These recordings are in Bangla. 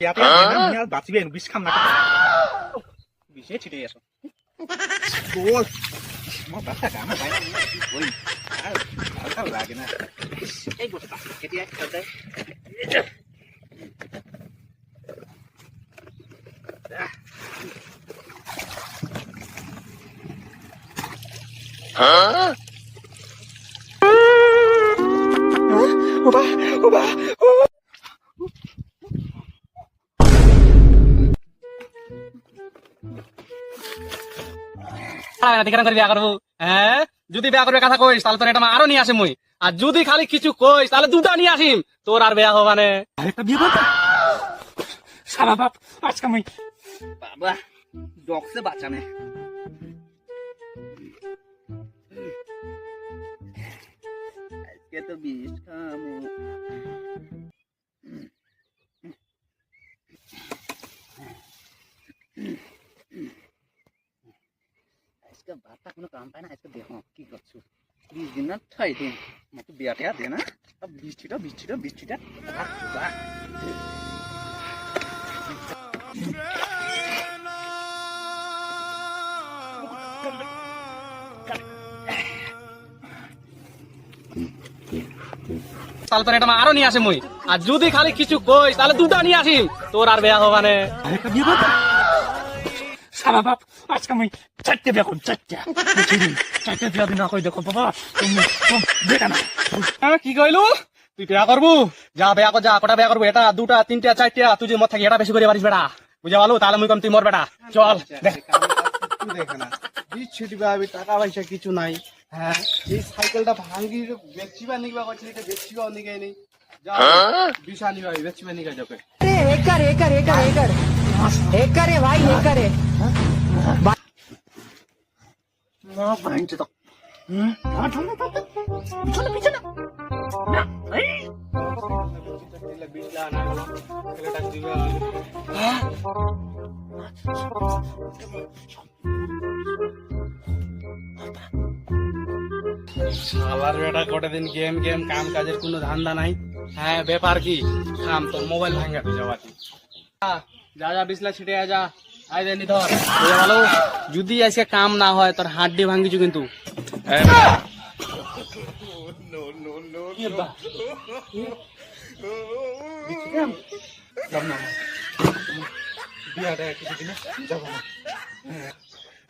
বাঁচিবে বিষ খাম না বিষে ছিটে আসো আমার বাচ্চাটা আমার বাইরে ওই ভালো লাগে না এই বসে এটি এক করতে ওবা ওবা বিয়া করবো হ্যাঁ যদি বিয়া করবে কথা কইস তাহলে তোর এটা আরো নিয়ে আসিম মুই আর যদি খালি কিছু কইস তাহলে দুটা নিয়ে আসিম তোর আর বিয়া হবানে আরেকটা বিয়ে করতে সারা বাপ আজকে আমি বাবা ডক্সে বাঁচানে আজকে তো বিষ খামু আজকে বাচ্চা কোনো কাম পায় না আজকে দেখো কি করছো 20 দিন না 6 দিন মতো বিয়াটা দে না বৃষ্টিটা তাহলে তোর এটা আরো নিয়ে আসিম মুই আর যদি খালি কিছু কইস তাহলে দুটা নিয়ে আসিম তোর আর বিয়া হবানে আরেকটা বিয়ে করতে সারা বাপ আজকে আমি 4টে বিয়ে করব 4টে বিয়ে না কই দেখো বাবা তুমি দেখা না কি কইলু তুই বিয়া করবু যা বিয়া কর যা কটা বিয়া করবু এটা দুটা তিনটা চারটা তুই যদি মত থাকি এটা বেশি করে পারিস বেটা বুঝা পালু তাহলে মুই কম তুই মর বেটা চল দেখ দেখে না ছিটবে আমি টাকা পয়সা কিছু নাই হ্যাঁ এই সাইকেলটা ভাঙ্গি বেচিবা নিবা করছি এটা বেচিবা নিগাই নেই যা বিশা নিবা বেচিবা নিগাই যাবে एक करे भाई एक करे মা বাইনতে তো পিছনে শালার বেটা কটা দিন গেম কাম কাজের কোনো ধান্দা নাই হ্যাঁ ব্যাপার কি কাম তোর মোবাইল ভাঙা তুই যাওয়া যা যা বিছলা ছিটে যা আই দেনি ধর বুঝা ভালো যদি আজকে কাম না হয় তোর হাড্ডি ভাঙিছু কিন্তু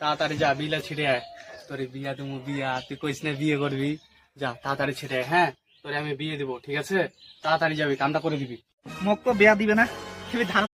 তাড়াতাড়ি যা বিলা ছিটে আয় তোর বিয়া তুমি বিয়া তুই কইস না বিয়ে করবি যা তাড়াতাড়ি ছিটে আয় হ্যাঁ তোরে আমি বিয়ে দিব ঠিক আছে তাড়াতাড়ি যাবি কামটা করে দিবি মোক তো বিয়া দিবে না খালি ধান